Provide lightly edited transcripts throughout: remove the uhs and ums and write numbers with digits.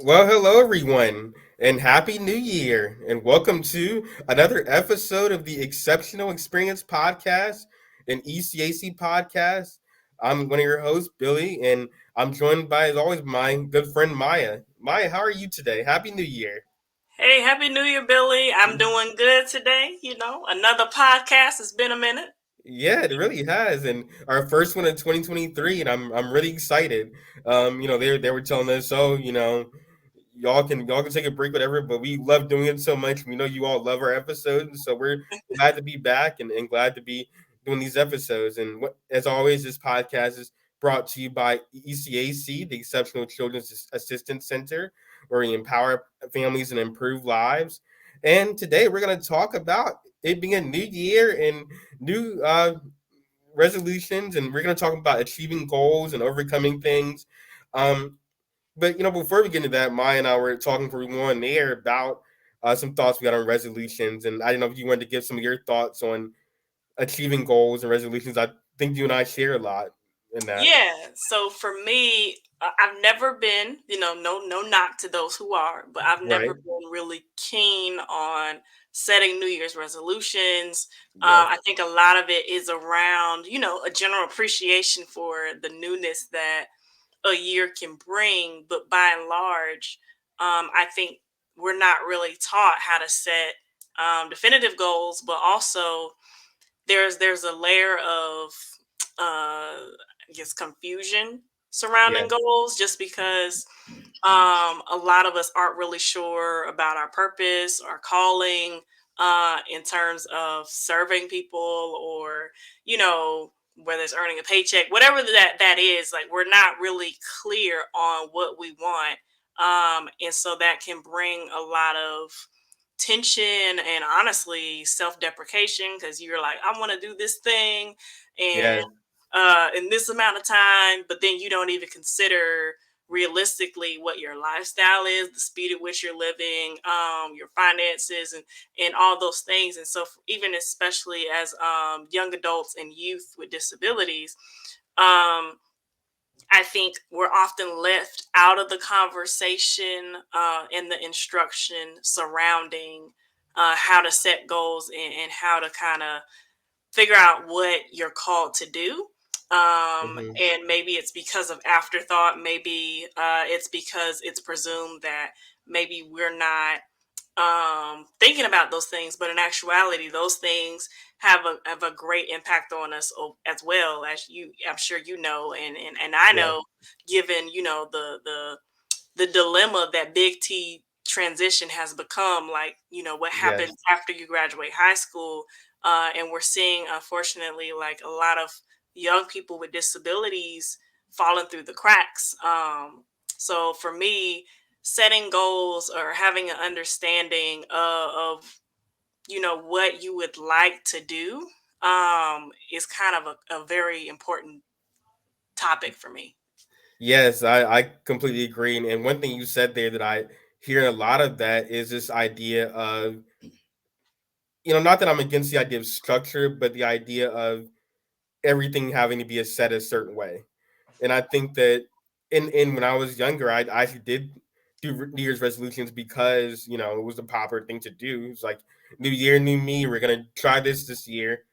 Well, hello everyone, and happy New Year, and welcome to another episode of the Exceptional Experience Podcast, an ECAC podcast. I'm one of your hosts, Billy, and I'm joined by, as always, my good friend Maya. Maya, how are you today? Happy New Year. Hey, Happy New Year, Billy. I'm doing good today. Another podcast. It's been a minute. Yeah, it really has, and our first one in 2023, and I'm really excited. They were telling us, oh, y'all can take a break, whatever, but we love doing it so much. We know you all love our episodes, so we're glad to be back and glad to be doing these episodes. And as always, this podcast is brought to you by ECAC, the Exceptional Children's Assistance Center, where we empower families and improve lives. And today we're going to talk about it being a new year and new resolutions, and we're going to talk about achieving goals and overcoming things. Um, but before we get into that, Maya and I were talking for one there about some thoughts we got on resolutions, and I don't know if you wanted to give some of your thoughts on achieving goals and resolutions. I think you and I share a lot in that. Yeah. So for me, I've never been, no knock to those who are, but I've never Right? been really keen on setting New Year's resolutions. Yep. I think a lot of it is around, a general appreciation for the newness that a year can bring. But by and large, I think we're not really taught how to set definitive goals, but also there's a layer of I guess confusion surrounding Yes. goals just because a lot of us aren't really sure about our purpose, our calling, in terms of serving people or, whether it's earning a paycheck, whatever that is, like we're not really clear on what we want. And so that can bring a lot of tension and honestly self-deprecation because you're like, I want to do this thing and Yes. in this amount of time, but then you don't even consider realistically what your lifestyle is, the speed at which you're living, your finances, and all those things. And so, even especially as young adults and youth with disabilities, um, I think we're often left out of the conversation and the instruction surrounding how to set goals and how to kind of figure out what you're called to do. Hmm. And maybe it's because of afterthought. Maybe it's because it's presumed that maybe we're not thinking about those things, but in actuality, those things have a great impact on us as well as I'm sure and I Yeah. know, given the dilemma that Big T transition has become, like, what Yes. happens after you graduate high school. And we're seeing, unfortunately, like a lot of young people with disabilities falling through the cracks. So for me, setting goals or having an understanding of, what you would like to do is kind of a very important topic for me. Yes, I completely agree. And one thing you said there that I hear a lot of that is this idea of, not that I'm against the idea of structure, but the idea of everything having to be set a certain way. And I think that in when I was younger, I actually did do New Year's resolutions because it was the popular thing to do. It's like New Year, new me. We're gonna try this year.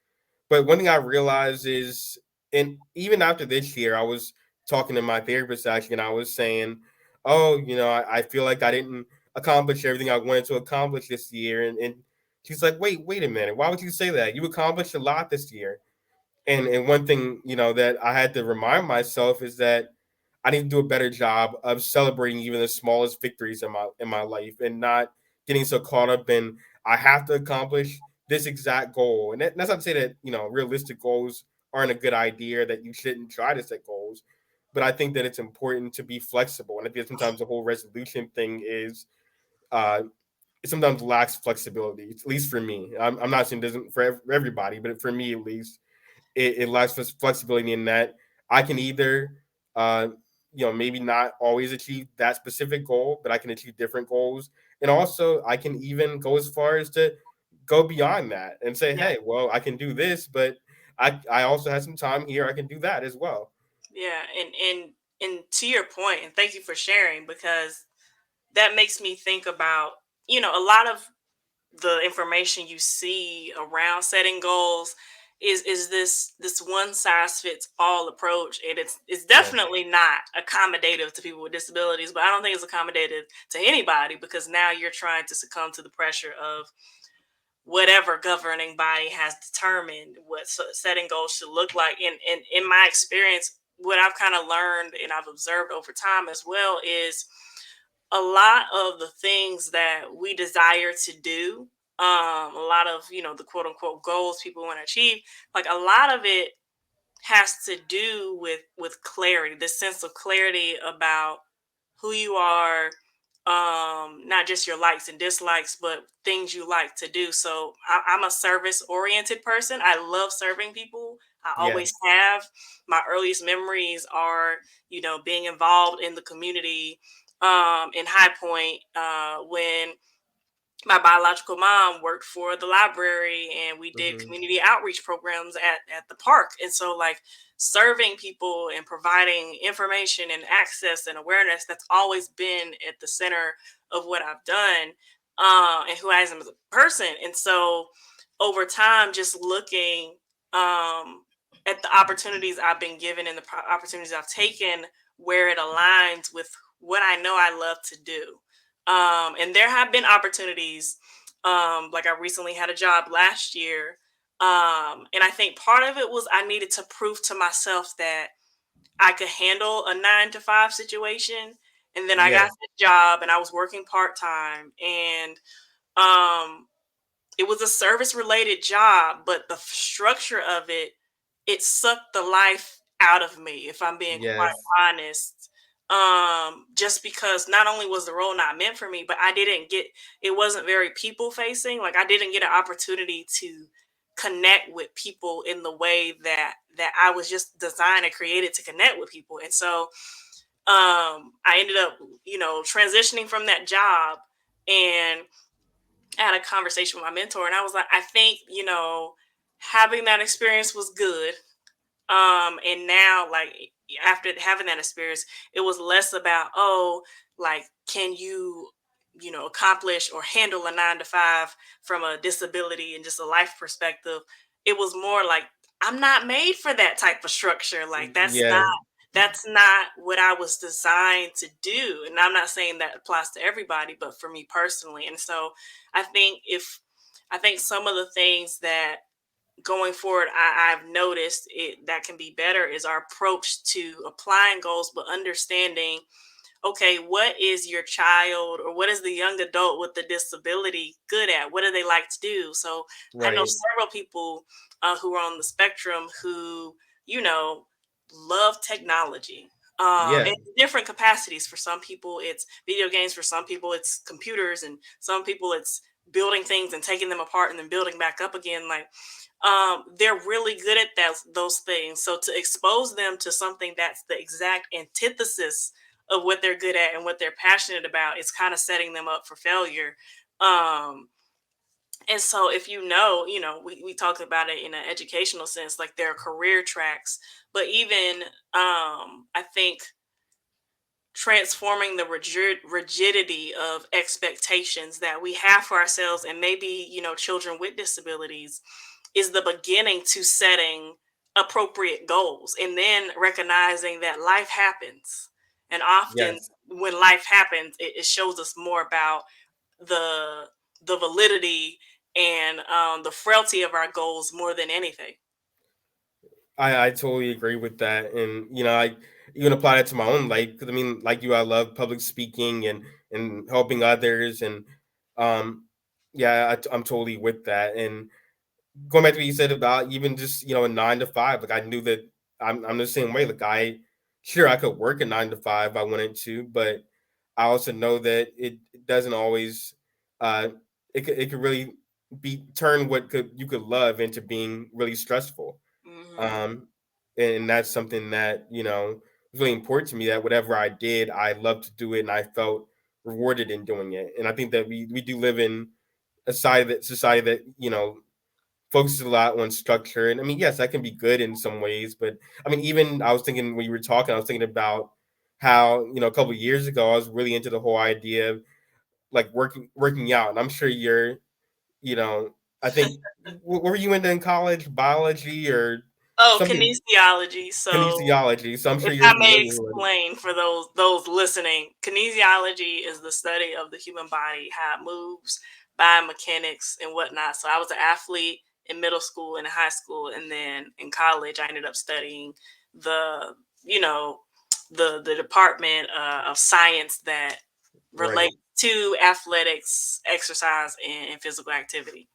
But one thing I realized is, and even after this year, I was talking to my therapist actually, and I was saying, "Oh, I feel like I didn't accomplish everything I wanted to accomplish this year." And she's like, wait a minute. Why would you say that? You accomplished a lot this year." And one thing that I had to remind myself is that I need to do a better job of celebrating even the smallest victories in my life and not getting so caught up in I have to accomplish this exact goal. And that's not to say that realistic goals aren't a good idea, that you shouldn't try to set goals, but I think that it's important to be flexible. And I think sometimes the whole resolution thing is uh, it sometimes lacks flexibility. At least for me. I'm not saying it doesn't for everybody, but for me at least it lacks flexibility in that I can either, uh, maybe not always achieve that specific goal, but I can achieve different goals. And also, I can even go as far as to go beyond that and say, Yeah. hey, well, I can do this, but I also have some time here. I can do that as well. Yeah, and to your point, and thank you for sharing because that makes me think about, a lot of the information you see around setting goals is this one size fits all approach, and it's Yeah. definitely not accommodative to people with disabilities, but I don't think it's accommodative to anybody, because now you're trying to succumb to the pressure of whatever governing body has determined what setting goals should look like. And in my experience, what I've kind of learned and I've observed over time as well is a lot of the things that we desire to do, a lot of, the quote unquote goals people want to achieve, like a lot of it has to do with clarity, this sense of clarity about who you are, not just your likes and dislikes, but things you like to do. So I'm a service oriented person. I love serving people. I Yeah. always have. My earliest memories are, being involved in the community, in High Point, when my biological mom worked for the library and we did Hmm. community outreach programs at the park. And so, like, serving people and providing information and access and awareness, that's always been at the center of what I've done, and who I am as a person. And so over time, just looking, at the opportunities I've been given and the opportunities I've taken, where it aligns with what I know I love to do. And there have been opportunities. Like, I recently had a job last year. And I think part of it was I needed to prove to myself that I could handle a 9 to 5 situation. And then I Yeah. got the job and I was working part time. And um, it was a service related job, but the structure of it sucked the life out of me, if I'm being quite Yes. honest. Just because not only was the role not meant for me, but I didn't get, it wasn't very people facing. Like, I didn't get an opportunity to connect with people in the way that I was just designed and created to connect with people. And so I ended up, transitioning from that job, and I had a conversation with my mentor, and I was like, I think, having that experience was good. And now, like, after having that experience, it was less about, oh, like, can you, accomplish or handle a 9 to 5 from a disability and just a life perspective. It was more like, I'm not made for that type of structure. Like, Yeah. that's not what I was designed to do. And I'm not saying that applies to everybody, but for me personally. And so I think if I think some of the things that going forward I've noticed it that can be better is our approach to applying goals, but understanding, okay, what is your child or what is the young adult with the disability good at? What do they like to do? So I know Right. several people, who are on the spectrum who, you know, love technology, Yeah. in different capacities. For some people, it's video games. For some people, it's computers. And some people, it's building things and taking them apart and then building back up again. Like, they're really good at those things. So to expose them to something that's the exact antithesis of what they're good at and what they're passionate about is kind of setting them up for failure. Um, and so if we talked about it in an educational sense, like there are career tracks, but even, I think transforming the rigidity of expectations that we have for ourselves and maybe, children with disabilities is the beginning to setting appropriate goals, and then recognizing that life happens. And often Yes. when life happens, it shows us more about the the validity and, the frailty of our goals more than anything. I totally agree with that, and I even apply that to my own life because I mean, like you, I love public speaking and helping others, and um, yeah, I'm totally with that. And going back to what you said about even just a 9 to 5, like I knew that I'm the same way. Like sure I could work a 9 to 5 if I wanted to, but I also know that it doesn't always. Uh, it could really be turn what could you could love into being really stressful. Hmm. um and that's something that was really important to me, that whatever I did I loved to do it and I felt rewarded in doing it. And I think that we do live in a society that focuses a lot on structure. And I mean, yes, that can be good in some ways, but I mean, even I was thinking when you were talking, I was thinking about how a couple of years ago I was really into the whole idea of like working out, and I'm sure you're you know I think what were you into in college? Biology or Oh, something? kinesiology. So Kinesiology. So I'm sure if you're I may familiar with it. explain for those listening, kinesiology is the study of the human body, how it moves, biomechanics and whatnot. So I was an athlete in middle school and in high school, and then in college I ended up studying the you know the department of science that Right. relates to athletics, exercise, and physical activity.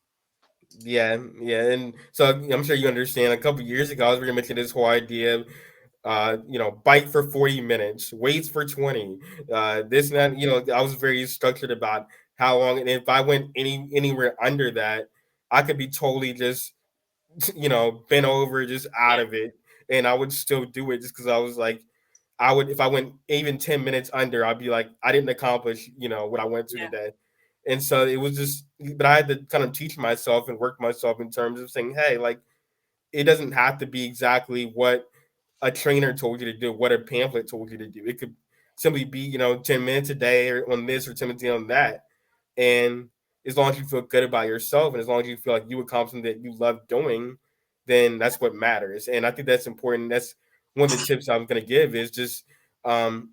Yeah, yeah, and so I'm sure you understand. A couple years ago, I was very much into this whole idea of, bike for 40 minutes, weights for 20, this and that. I was very structured about how long, and if I went anywhere under that, I could be totally just, bent over, just out Yeah, of it, and I would still do it just because I was like, I would if I went even 10 minutes under, I'd be like, I didn't accomplish, what I went to yeah, today. And so it was just, but I had to kind of teach myself and work myself in terms of saying, hey, like, it doesn't have to be exactly what a trainer told you to do, what a pamphlet told you to do. It could simply be, 10 minutes a day or on this or 10 minutes on that. And as long as you feel good about yourself and as long as you feel like you accomplish something that you love doing, then that's what matters. And I think that's important. That's one of the tips I'm going to give is just, um,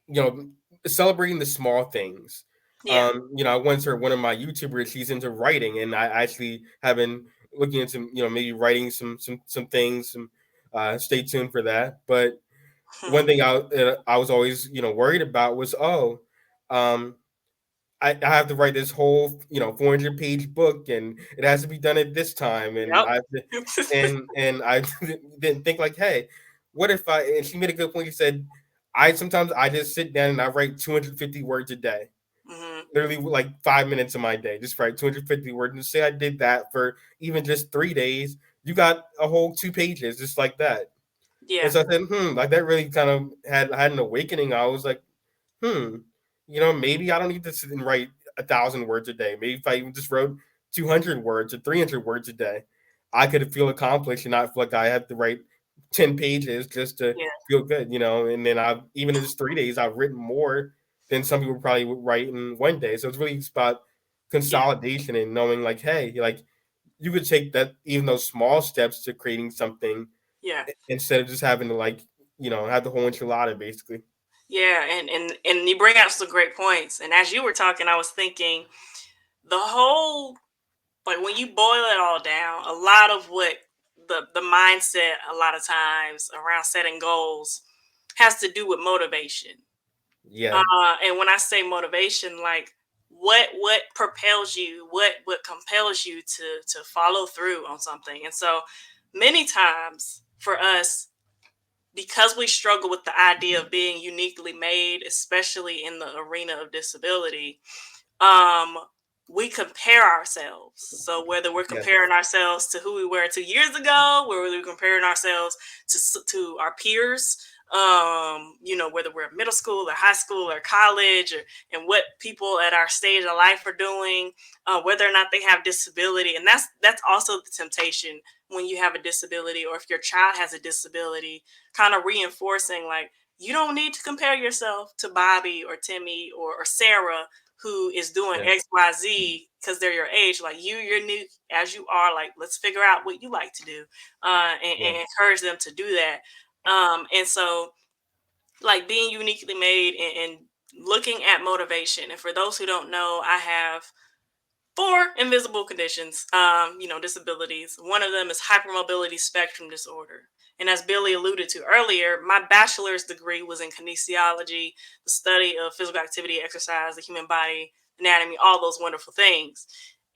you know, celebrating the small things. yeah. I once heard one of my YouTubers, she's into writing, and I actually have been looking into, maybe writing some things. Stay tuned for that. But one Hmm. thing I was always, worried about was, um, I have to write this whole 400-page book, and it has to be done at this time, and Yep. I have to, and I didn't think like, hey, what if I? And she made a good point. She said, I sometimes I just sit down and I write 250 words a day, Hmm. literally like 5 minutes of my day, just write 250 words. And say I did that for even just 3 days, you got a whole 2 pages just like that. And Yeah, so I said, like that really kind of had an awakening. I was like, hmm, maybe I don't need to sit and write 1,000 words a day. Maybe if I even just wrote 200 words or 300 words a day, I could feel accomplished and not feel like I have to write 10 pages just to yeah, feel good. And then I've, even in just 3 days, I've written more than some people probably would write in one day. So it's really just about yeah, consolidation and knowing like, hey, like you could take that, even those small steps to creating something yeah. instead of just having to like, have the whole enchilada basically. Yeah, and you bring out some great points. And as you were talking, I was thinking the whole, like, when you boil it all down, a lot of what the mindset a lot of times around setting goals has to do with motivation. Yeah. And when I say motivation, like what propels you, what compels you to follow through on something. And so many times for us, because we struggle with the idea of being uniquely made, especially in the arena of disability, um, we compare ourselves. So whether we're Yeah. comparing ourselves to who we were 2 years ago, whether we're comparing ourselves to our peers, whether we're in middle school or high school or college, and what people at our stage of life are doing, whether or not they have disability, and that's also the temptation when you have a disability, or if your child has a disability, kind of reinforcing like you don't need to compare yourself to Bobby or Timmy or Sarah who is doing Yeah. XYZ because they're your age. Like you're new as you are. Like let's figure out what you like to do, Yeah. and encourage them to do that. And so like being uniquely made and looking at motivation. And for those who don't know, I have four invisible conditions, disabilities. One of them is hypermobility spectrum disorder. And as Billy alluded to earlier, my bachelor's degree was in kinesiology, the study of physical activity, exercise, the human body, anatomy, all those wonderful things.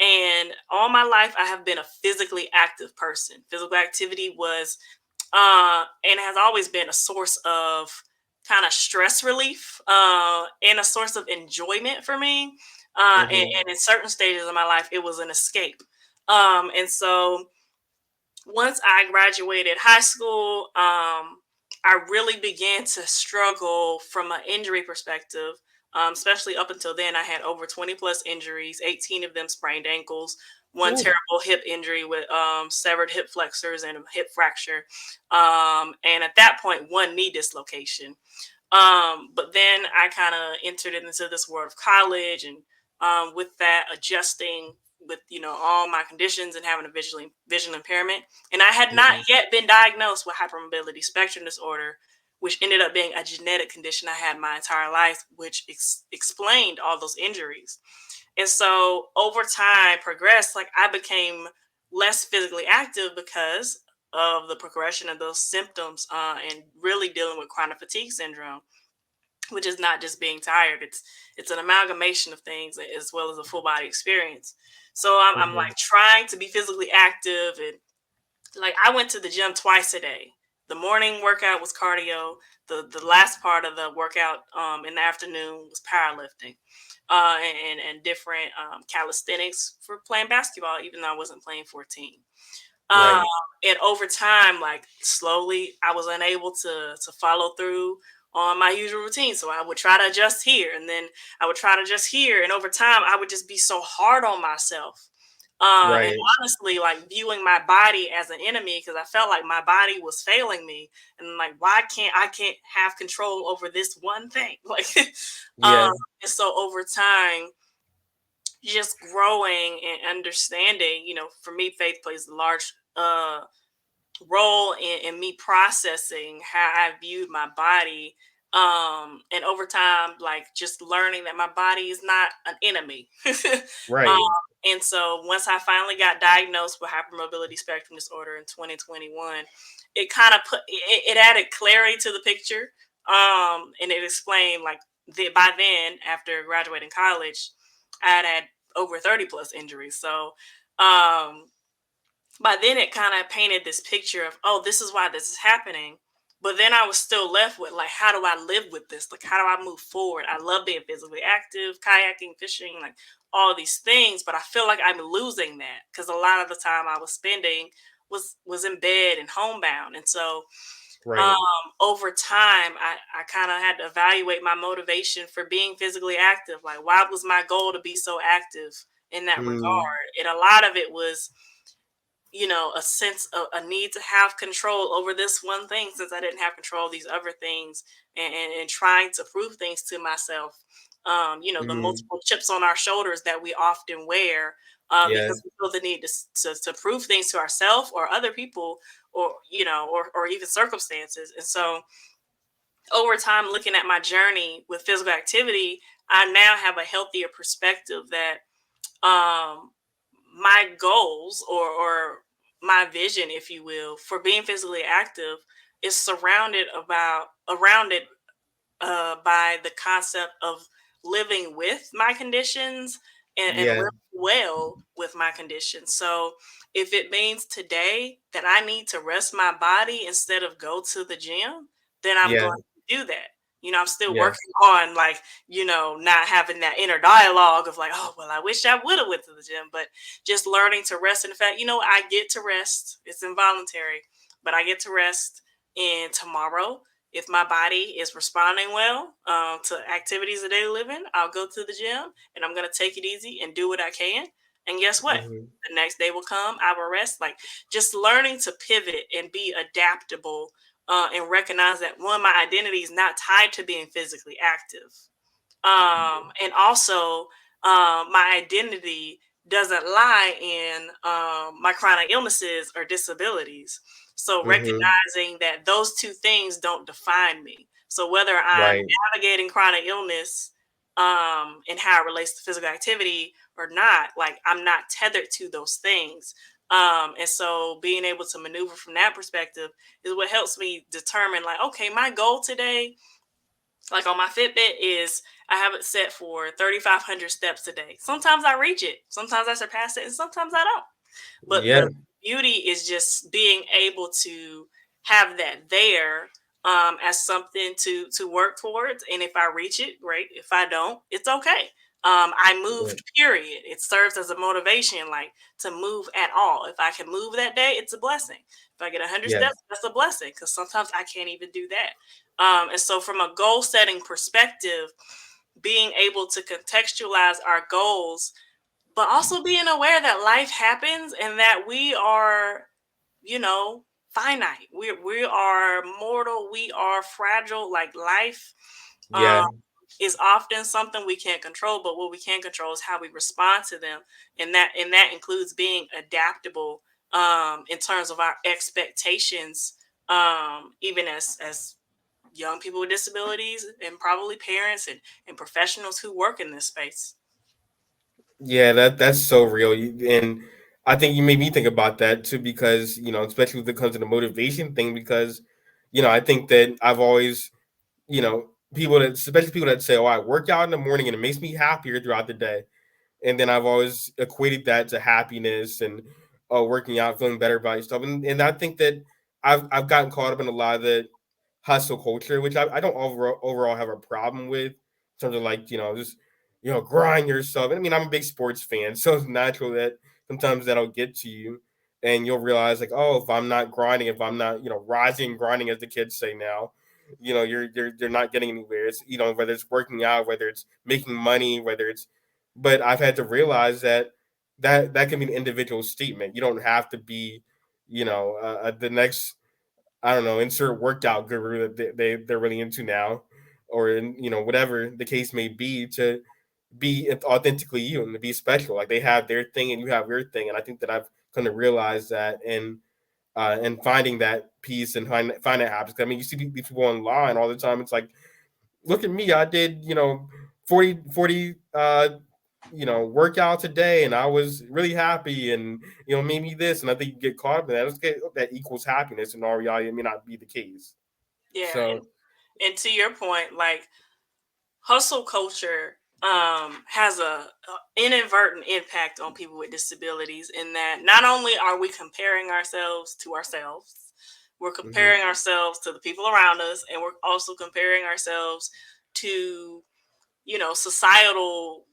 And all my life, I have been a physically active person. Physical activity was, and has always been a source of kind of stress relief, and a source of enjoyment for me, Hmm. and in certain stages of my life, it was an escape. And so once I graduated high school, I really began to struggle from an injury perspective. Especially up until then, I had over 20 plus injuries, 18 of them sprained ankles, one Ooh. terrible hip injury with severed hip flexors and a hip fracture. And at that point, one knee dislocation. But then I kind of entered into this world of college, and with that, adjusting with all my conditions and having a vision impairment, and I had not Mhm. yet been diagnosed with hypermobility spectrum disorder, which ended up being a genetic condition I had my entire life, which explained all those injuries. And so over time progressed, like I became less physically active because of the progression of those symptoms, and really dealing with chronic fatigue syndrome, which is not just being tired. It's an amalgamation of things as well as a full body experience. So I'm Mhm. like trying to be physically active, and like I went to the gym twice a day. The morning workout was cardio. The last part of the workout in the afternoon was powerlifting, and different calisthenics for playing basketball, even though I wasn't playing 14. Um, Right. and over time, like slowly, I was unable to follow through on my usual routine. So I would try to adjust here, and then I would try to adjust here, and over time, I would just be so hard on myself. And Right. honestly, like viewing my body as an enemy because I felt like my body was failing me, and like, why can't have control over this one thing? Like, um, Yeah. and so over time, just growing and understanding, for me, faith plays a large role in me processing how I viewed my body. And over time, like just learning that my body is not an enemy. um, Right. and so once I finally got diagnosed with hypermobility spectrum disorder in 2021, it kind of it added clarity to the picture. And it explained like by then, after graduating college, I had over 30 plus injuries. So um by then it kind of painted this picture of, oh, this is why this is happening. But then I was still left with like, how do I live with this? Like, how do I move forward? I love being physically active, kayaking, fishing, like all these things, but I feel like I'm losing that because a lot of the time I was spending was in bed and homebound. And so um, Right. over time, I kind of had to evaluate my motivation for being physically active. Like, why was my goal to be so active in that Mm. regard? And a lot of it was a sense of a need to have control over this one thing since I didn't have control of these other things, and trying to prove things to myself. The Mhm. multiple chips on our shoulders that we often wear, Yeah. because we feel the need to prove things to ourselves or other people, or or even circumstances. And so over time, looking at my journey with physical activity, I now have a healthier perspective that um my goals, or my vision, if you will, for being physically active is surrounded by the concept of living with my conditions, and Yeah. live well with my conditions. So if it means today that I need to rest my body instead of go to the gym, then I'm Yeah. going to do that. I'm still Yeah. working on, like, not having that inner dialogue of like, oh, well, I wish I would have went to the gym, but just learning to rest in the fact, I get to rest. It's involuntary, but I get to rest. And tomorrow, if my body is responding well, to activities of daily living, I'll go to the gym and I'm going to take it easy and do what I can. And guess what? Mhm. The next day will come, I will rest. Like, just learning to pivot and be adaptable, and recognize that one, my identity is not tied to being physically active. And also, my identity doesn't lie in my chronic illnesses or disabilities. So Mhm. recognizing that those two things don't define me. So whether I'm Right. navigating chronic illness, and how it relates to physical activity or not, like I'm not tethered to those things. And so being able to maneuver from that perspective is what helps me determine, like, okay, my goal today, like on my Fitbit, is I have it set for 3,500 steps a day. Sometimes I reach it, sometimes I surpass it, and sometimes I don't. But the Yeah. beauty is just being able to have that there, as something to work towards. And if I reach it, great. If I don't, it's okay. I Yeah. moved, period. It serves as a motivation, like to move at all. If I can move that day, it's a blessing. If I get 100 Yeah. steps, that's a blessing because sometimes I can't even do that. And so, from a goal setting perspective, being able to contextualize our goals, but also being aware that life happens and that we are, you know, finite. We are mortal. We are fragile. Like life um, Yeah. is often something we can't control, but what we can control is how we respond to them, and that includes being adaptable in terms of our expectations, even as young people with disabilities and probably parents and professionals who work in this space. Yeah, that's so real. And I think you made me think about that too, because especially when it comes to the motivation thing, because I think that I've always, people that, especially people that say, "Oh, I work out in the morning and it makes me happier throughout the day," and then I've always equated that to happiness and working out, feeling better about yourself, and I think that I've gotten caught up in a lot of the hustle culture, which I don't overall have a problem with in terms of like just grind yourself. I mean, I'm a big sports fan, so it's natural that sometimes that'll get to you, and you'll realize like, oh, if I'm not grinding, if I'm not rising and grinding as the kids say now, you're not getting anywhere. It's whether it's working out, whether it's making money, whether it's but I've had to realize that that can be an individual statement. You don't have to be, the next, I don't know, insert workout guru that they're really into now, or whatever the case may be, to be authentically you and to be special. Like they have their thing and you have your thing, and I think that I've come to realize that and finding that peace and find that happiness. I mean, you see these people online all the time. It's like, look at me, I did 40 workout today, and I was really happy, and maybe this, and I think you get caught up in that. That equals happiness, and in all reality, it may not be the case. Yeah, So and to your point, like hustle culture has a inadvertent impact on people with disabilities in that not only are we comparing ourselves to ourselves, we're mhm, comparing ourselves to the people around us, and we're also comparing ourselves to societal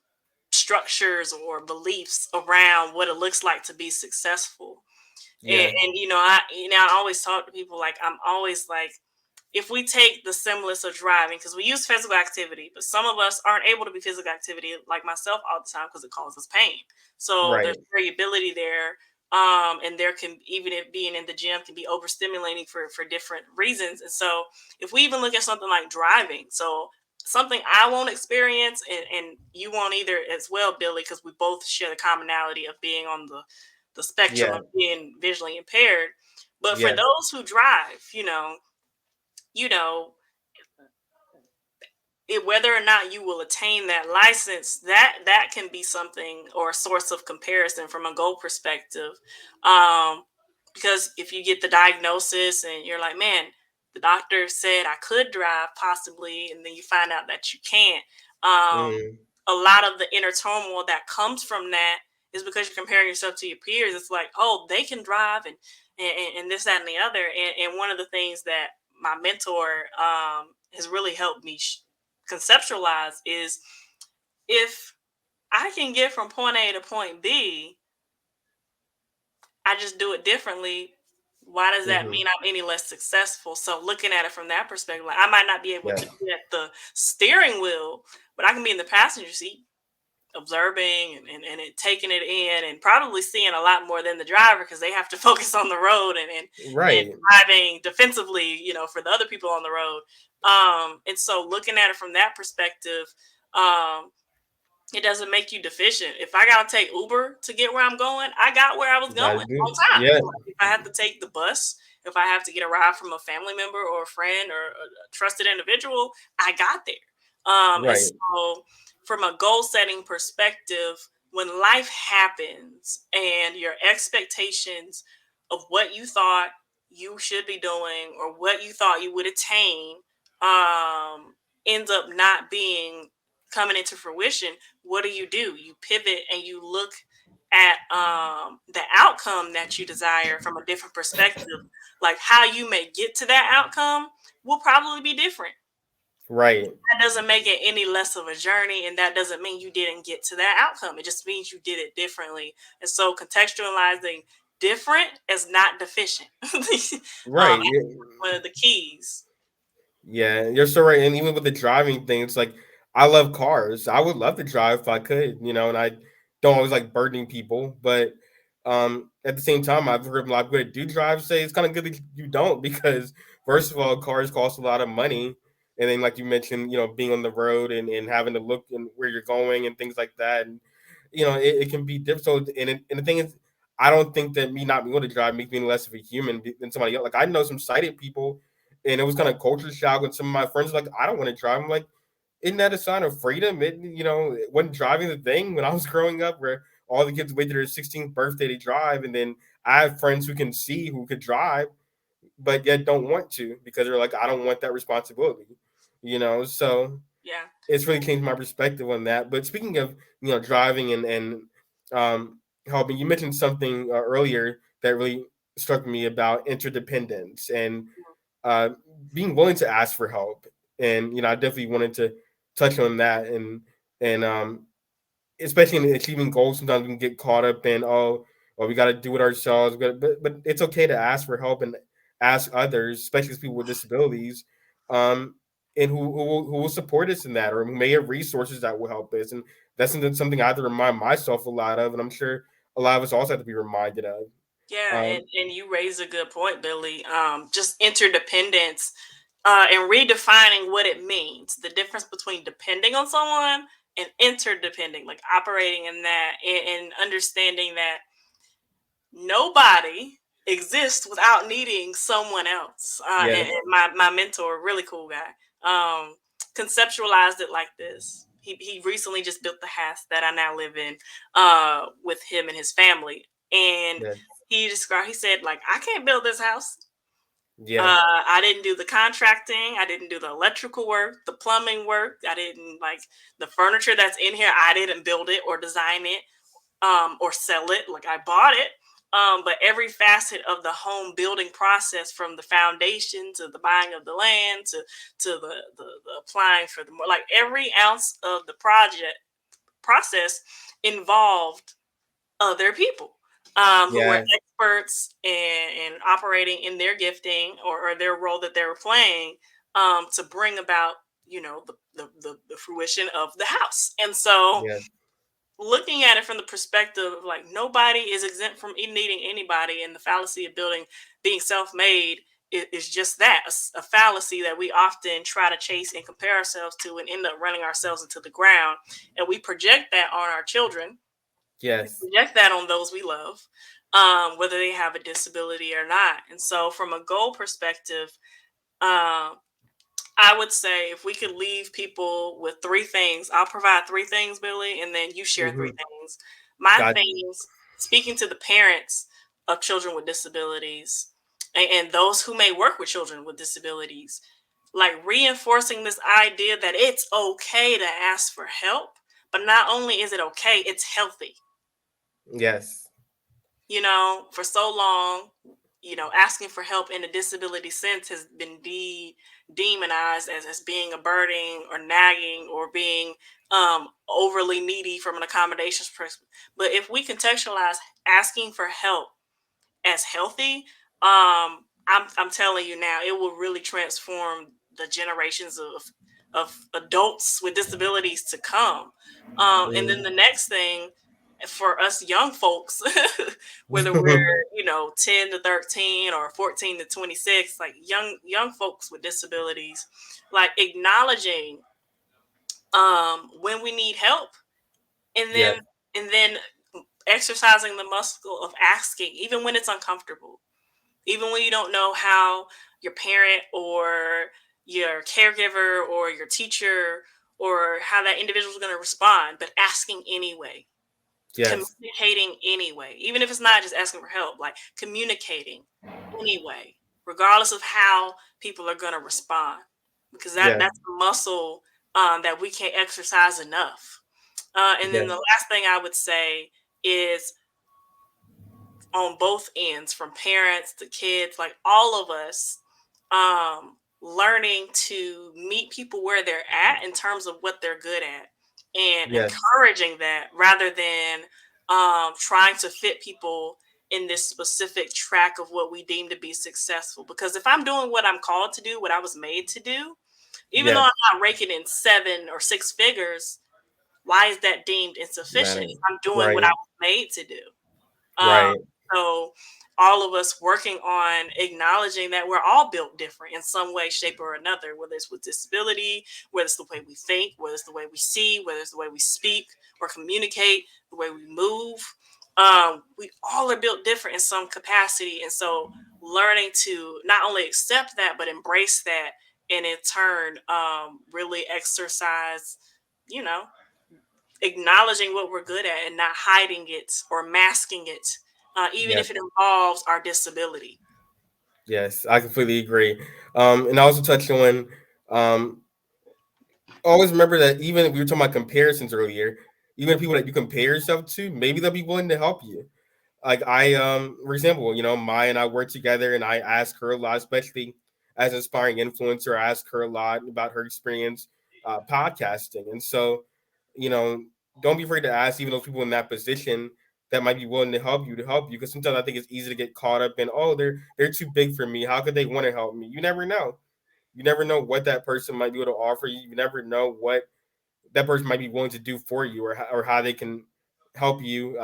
structures or beliefs around what it looks like to be successful. yeah, And I always talk to people, like I'm always like, if we take the semblance of driving, because we use physical activity, but some of us aren't able to be physical activity like myself all the time because it causes pain. So there's right, variability there. And there can, even if being in the gym can be overstimulating for different reasons. And so if we even look at something like driving, so something I won't experience and you won't either as well, Billy, because we both share the commonality of being on the spectrum yeah, of being visually impaired. But for yeah, those who drive, you know, whether or not you will attain that license, that can be something or a source of comparison from a goal perspective. Um, because if you get the diagnosis and you're like, man, the doctor said I could drive possibly, and then you find out that you can't. mm, A lot of the inner turmoil that comes from that is because you're comparing yourself to your peers. It's like, oh, they can drive and this, that, and the other. And one of the things that my mentor has really helped me conceptualize is, if I can get from point A to point B, I just do it differently. Why does that mhm, mean I'm any less successful? So looking at it from that perspective, like I might not be able yeah, to be at the steering wheel, but I can be in the passenger seat observing and taking it in and probably seeing a lot more than the driver because they have to focus on the road and right, driving defensively, for the other people on the road. And so looking at it from that perspective, um, it doesn't make you deficient. If I gotta take Uber to get where I'm going, I got where I was you gotta going do, on time. yeah, Like if I have to take the bus, if I have to get a ride from a family member or a friend or a trusted individual, I got there. And right, so, from a goal setting perspective, when life happens and your expectations of what you thought you should be doing or what you thought you would attain ends up not being coming into fruition, what do? You pivot and you look at the outcome that you desire from a different perspective. Like how you may get to that outcome will probably be different. right, That doesn't make it any less of a journey, and that doesn't mean you didn't get to that outcome. It just means you did it differently. And so contextualizing different is not deficient. right, That's one of the keys. yeah, you're so right. And even with the driving thing, it's like I love cars. I would love to drive if I could, and I don't always like burdening people, but At the same time, I've heard a lot of good do drive say it's kind of good that you don't, because first of all, cars cost a lot of money, and then like you mentioned, being on the road and having to look and where you're going and things like that, and it can be difficult. And the thing is, I don't think that me not being able to drive makes me any less of a human than somebody else. Like I know some sighted people, and it was kind of culture shock when some of my friends were like, I don't want to drive. I'm like, isn't that a sign of freedom? It wasn't driving the thing when I was growing up, where all the kids wait to their 16th birthday to drive, and then I have friends who can see who could drive, but yet don't want to because they're like, I don't want that responsibility. So Yeah. it's really changed my perspective on that. But speaking of driving and um, helping, you mentioned something earlier that really struck me about interdependence and uh, being willing to ask for help. And I definitely wanted to touch on that, and especially in achieving goals. Sometimes we can get caught up in, we got to do it ourselves. But it's okay to ask for help and ask others, especially people with disabilities, um, and who will support us in that, or who may have resources that will help us. And that's something I have to remind myself a lot of, and I'm sure a lot of us also have to be reminded of. Yeah, Um, and you raise a good point, Billy. Just interdependence, and redefining what it means. The difference between depending on someone and interdepending, like operating in that, and understanding that nobody exists without needing someone else. And yes, my mentor, really cool guy, conceptualized it like this. He recently just built the house that I now live in, with him and his family. And yes, he said, like, I can't build this house. yeah, I didn't do the contracting. I didn't do the electrical work, the plumbing work. I didn't, like, the furniture that's in here. I didn't build it or design it, or sell it. Like, I bought it. But every facet of the home building process, from the foundation to the buying of the land to the applying for like every ounce of the project process involved other people, who were yes, experts in operating in their gifting, or their role that they were playing, to bring about the fruition of the house. And so, yes, looking at it from the perspective of, like, nobody is exempt from needing anybody, and the fallacy of building being self-made is just that, a fallacy that we often try to chase and compare ourselves to, and end up running ourselves into the ground. And we project that on our children, yes, project that on those we love, whether they have a disability or not. And so, from a goal perspective, um, I would say, if we could leave people with three things, I'll provide three things, Billy, and then you share three mm-hmm. things. My Got you. things, speaking to the parents of children with disabilities, and those who may work with children with disabilities, like, reinforcing this idea that it's okay to ask for help, but not only is it okay, it's healthy. Yes, For so long, asking for help in a disability sense has been demonized as being a burden or nagging, or being overly needy from an accommodations perspective. But if we contextualize asking for help as healthy, I'm telling you now, it will really transform the generations of adults with disabilities to come. And then mm. the next thing for us young folks, whether we're 10 to 13 or 14 to 26, like young folks with disabilities, like, acknowledging when we need help, and then Yes, and then exercising the muscle of asking, even when it's uncomfortable, even when you don't know how your parent or your caregiver or your teacher or how that individual is going to respond, but asking anyway, yes, communicating anyway, even if it's not just asking for help, like communicating anyway, regardless of how people are going to respond, because yes, that's a muscle, that we can't exercise enough. And then the yes, last thing I would say is, on both ends, from parents to kids, like, all of us, learning to meet people where they're at in terms of what they're good at, and yes, encouraging that, rather than trying to fit people in this specific track of what we deem to be successful. Because if I'm doing what I'm called to do, what I was made to do, even though yes. I'm not raking in 7 or 6 figures, why is that deemed insufficient Matter. if I'm doing what I Right. was made to do? Um, Right. so all of us working on acknowledging that we're all built different in some way, shape, or another, whether it's with disability, whether it's the way we think, whether it's the way we see, whether it's the way we speak or communicate, the way we move. We all are built different in some capacity. And so learning to not only accept that, but embrace that, and in turn, really exercise, you know, acknowledging what we're good at and not hiding it or masking it, even Yeah. if it involves our disability. Yes, I completely agree. And I also touched on um, always remember that even if we were talking about comparisons earlier, even people that you compare yourself to, maybe they'll be willing to help you. Like for example, Maya and I work together, and I ask her a lot, especially as an aspiring influencer. I ask her a lot about her experience podcasting, and so you know, don't be afraid to ask even those people in that position that might be willing to help you. Because sometimes I think it's easy to get caught up in, oh, they're too big for me. How could they want to help me? You never know. You never know what that person might be able to offer you. You never know what that person might be willing to do for you, or how they can help you,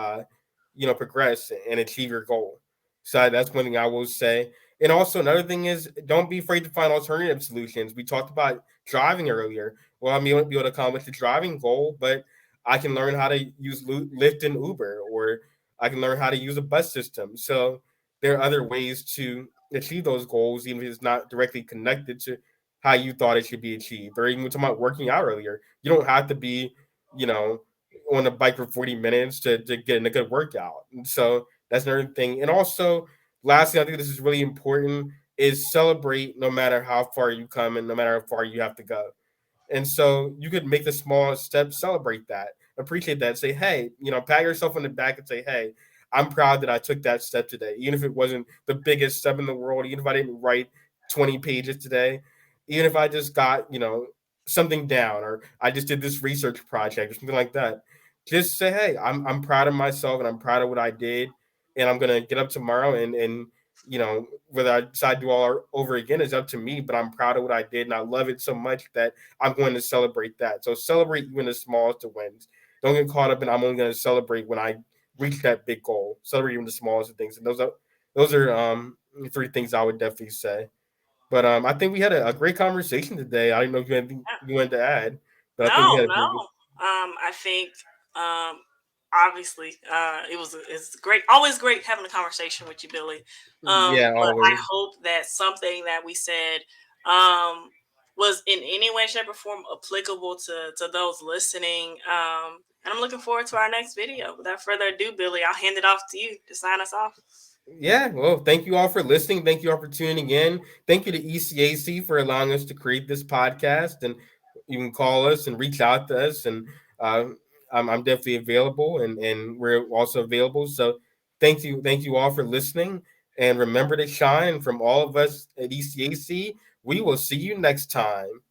progress and achieve your goal. So that's one thing I will say. And also another thing is, don't be afraid to find alternative solutions. We talked about driving earlier. Well, I may not be able to accomplish the driving goal, but I can learn how to use Lyft and Uber, or I can learn how to use a bus system. So there are other ways to achieve those goals, even if it's not directly connected to how you thought it should be achieved. Or even talking about working out earlier, you don't have to be, you know, on a bike for 40 minutes to get in a good workout. And so that's another thing. And also, lastly, I think this is really important, is celebrate no matter how far you come and no matter how far you have to go. And so you could make the smallest step, celebrate that, appreciate that, say, hey, pat yourself on the back and say, hey, I'm proud that I took that step today, even if it wasn't the biggest step in the world, even if I didn't write 20 pages today, even if I just got, something down, or I just did this research project or something like that. Just say, hey, I'm proud of myself and I'm proud of what I did. And I'm gonna get up tomorrow and whether I decide to do all over again is up to me, but I'm proud of what I did and I love it so much that I'm going to celebrate that. So celebrate even the smallest of wins. Don't get caught up in I'm only going to celebrate when I reach that big goal. Celebrate even the smallest of things. And those are three things I would definitely say. But I think we had a great conversation today. I didn't know if you had anything you wanted to add, but I think we No, had a no. pretty good. I think obviously it's great, always great having a conversation with you, Billy. Yeah, But I always. hope that something that we said um was in any way, shape, or form applicable to those listening. And I'm looking forward to our next video. Without further ado, Billy, I'll hand it off to you to sign us off. Yeah, well, thank you all for listening. Thank you all for tuning in. Thank you to ECAC for allowing us to create this podcast. And you can call us and reach out to us. And uh, I'm definitely available, and we're also available. So thank you all for listening. And remember to shine from all of us at ECAC. We will see you next time.